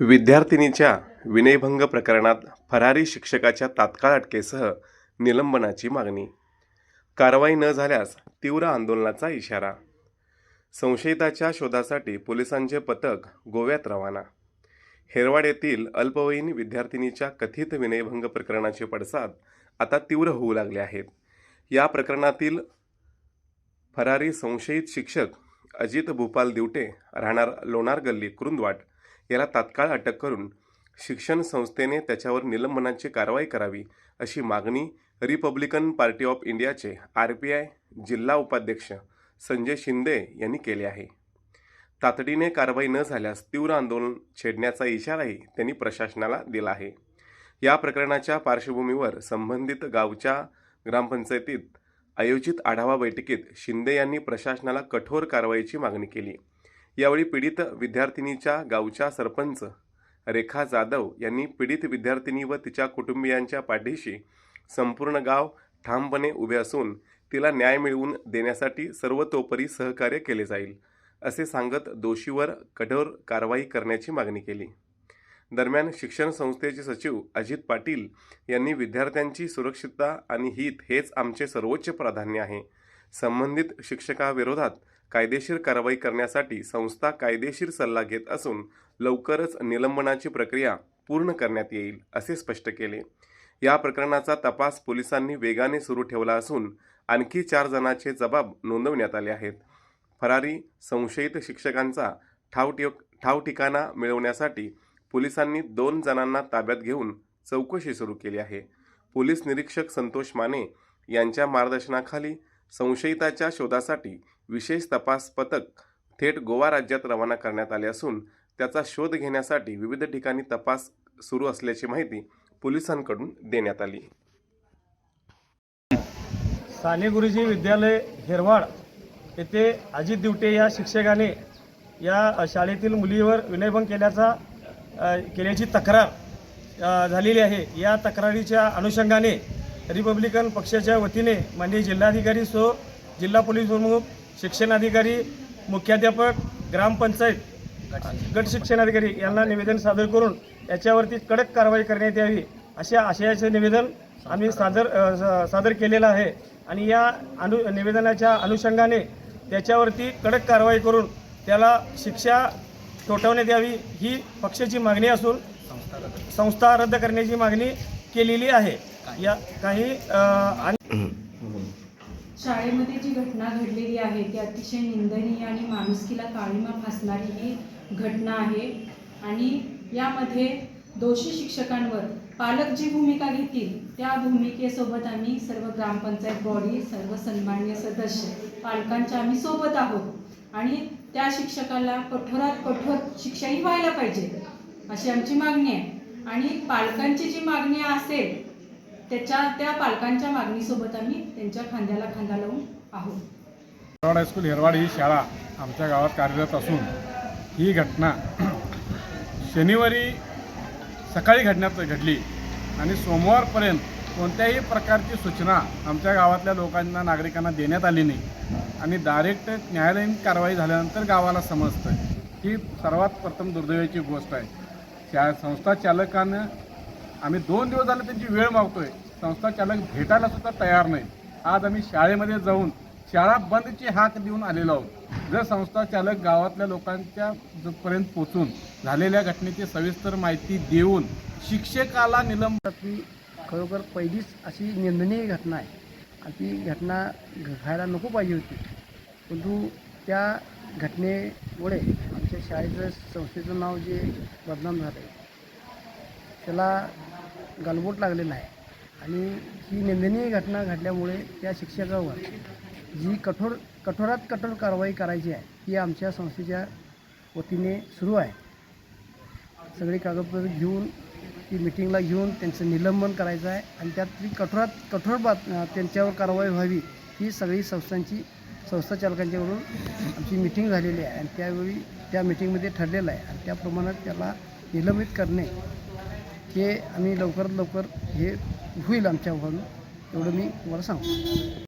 विद्यार्थिनीच्या विनयभंग प्रकरणात फरारी शिक्षकाच्या तात्काळ अटकेसह निलंबनाची मागणी. कारवाई न झाल्यास तीव्र आंदोलनाचा इशारा. संशयिताच्या शोधासाठी पोलिसांचे पथक गोव्यात रवाना. हेरवाड येथील अल्पवयीन विद्यार्थिनीच्या कथित विनयभंग प्रकरणाचे पडसाद आता तीव्र होऊ लागले आहेत. या प्रकरणातील फरारी संशयित शिक्षक अजित भूपाल दिवटे राहणार लोणार गल्ली कुरुंदवाड याला तात्काळ अटक करून शिक्षण संस्थेने त्याच्यावर निलंबनाची कारवाई करावी अशी मागणी रिपब्लिकन पार्टी ऑफ इंडियाचे RPI जिल्हा उपाध्यक्ष संजय शिंदे यांनी केले आहे. तातडीने कारवाई न झाल्यास तीव्र आंदोलन छेडण्याचा इशाराही त्यांनी प्रशासनाला दिला आहे. या प्रकरणाच्या पार्श्वभूमीवर संबंधित गावच्या ग्रामपंचायतीत आयोजित आढावा बैठकीत शिंदे यांनी प्रशासनाला कठोर कारवाईची मागणी केली. यावेळी पीडित विद्यार्थिनीच्या गावच्या सरपंच रेखा जाधव यांनी पीडित विद्यार्थिनी व तिच्या कुटुंबियांच्या पाठीशी संपूर्ण गाव ठामपणे उभे असून तिला न्याय मिळवून देण्यासाठी सर्वतोपरी सहकार्य केले जाईल असे सांगत दोषीवर कठोर कारवाई करण्याची मागणी केली. दरम्यान शिक्षण संस्थेचे सचिव अजित पाटील यांनी विद्यार्थ्यांची सुरक्षितता आणि हित हेच आमचे सर्वोच्च प्राधान्य आहे. संबंधित शिक्षकाविरोधात कायदेशीर कारवाई करण्यासाठी संस्था कायदेशीर सल्ला घेत असून लवकरच निलंबनाची प्रक्रिया पूर्ण करण्यात येईल असे स्पष्ट केले. या प्रकरणाचा तपास पोलिसांनी वेगाने सुरू ठेवला असून आणखी 4 जणांचे जबाब नोंदवण्यात आले आहेत. फरारी संशयित शिक्षकांचा ठाव ठिकाणा मिळवण्यासाठी पोलिसांनी 2 जणांना ताब्यात घेऊन चौकशी सुरू केली आहे. पोलीस निरीक्षक संतोष माने यांच्या मार्गदर्शनाखाली संशयिताच्या शोधासाठी विशेष तपास पथक थेट गोवा राज्यात रवाना करण्यात आले असून त्याचा शोध घेण्यासाठी विविध ठिकाणी तपास सुरू असल्याची माहिती पोलिसांकडून देण्यात आली. साने गुरुजी विद्यालय हेरवाड येथे अजित दिवटे या शिक्षकाने या शाळेतील मुलीवर विनयभंग केल्याची तक्रार झालेली आहे. या तक्रारीच्या अनुषंगाने रिपब्लिकन पक्षाच्या वतीने माननीय जिल्हाधिकारी जिल्हा पोलीस प्रमुख, शिक्षणाधिकारी, मुख्याध्यापक, ग्रामपंचायत, गट शिक्षणाधिकारी यांना निवेदन सादर करून याच्यावरती कडक कारवाई करण्यात यावी अशा आशयाचे निवेदन आम्ही सादर केलेलं आहे. आणि या निवेदनाच्या अनुषंगाने त्याच्यावरती कडक कारवाई करून त्याला शिक्षा ठोठावण्यात यावी ही पक्षाची मागणी असून संस्था रद्द करण्याची मागणी केलेली आहे. या काही शाळेमध्ये जी घटना घडलेली आहे ती अतिशय निंदनीय आणि माणुसकीला काळिमा फासणारी ही घटना आहे. आणि यामध्ये दोषी शिक्षकांवर पालक जी भूमिका घेतील त्या भूमिकेसोबत आम्ही सर्व ग्रामपंचायत बॉडी, सर्व सन्माननीय सदस्य, पालकांच्या आम्ही सोबत आहोत आणि त्या शिक्षकाला कठोरात कठोर शिक्षाही व्हायला पाहिजे अशी आमची मागणी आहे. आणि पालकांची जी मागणी असेल त्या पालकांच्या मागणीसोबत आम्ही त्यांच्या खांद्याला खांदा लावून आहोत. हेरवाड हायस्कूल हेरवाड ही शाळा आमच्या गावात कार्यरत असून ही घटना शनिवारी सकाळी घडली आणि सोमवारपर्यंत कोणत्याही प्रकारची सूचना आमच्या गावातल्या लोकांना, नागरिकांना देण्यात आली नाही. आणि डायरेक्ट न्यायालयीन कारवाई झाल्यानंतर गावाला समजतं. ही सर्वात प्रथम दुर्दैवाची गोष्ट आहे. संस्था चालकानं आम्ही 2 दिवस झाले त्यांची वेळ मागतोय, संस्था चालक भेटायला सुद्धा तयार नाही. आज आम्ही शाळेमध्ये जाऊन शाळा बंदची हाक देऊन आलेलो आहोत. जर संस्था चालक गावातल्या लोकांच्या पर्यंत पोचून झालेल्या घटनेची सविस्तर माहिती देऊन शिक्षकाला निलंबन, खरोखर पहिलीच अशी निंदनीय घटना आहे आणि ती घटना घडायला नको पाहिजे होती. परंतु त्या घटनेमुळे आमच्या शाळेचं संस्थेचं नाव जे बदनाम झालं आहे त्याला गालबोट लागलेलं आहे. आणि ही निंदनीय घटना घडल्यामुळे त्या शिक्षकावर जी कठोरात कठोर कारवाई करायची आहे ती आमच्या संस्थेच्या वतीने सुरू आहे. सगळी कागदपत्र घेऊन ती मिटिंगला घेऊन त्यांचं निलंबन करायचं आहे आणि त्यात ती कठोरात कठोर त्यांच्यावर कारवाई व्हावी ही सगळी संस्था चालकांच्याकडून आमची मिटिंग झालेली आहे. आणि त्यावेळी त्या मिटिंगमध्ये ठरलेलं आहे आणि त्या प्रमाणात त्याला निलंबित करणे हे आम्ही लवकरात लवकर हे होईल आमच्याकडून, एवढं मी तुम्हाला सांगतो.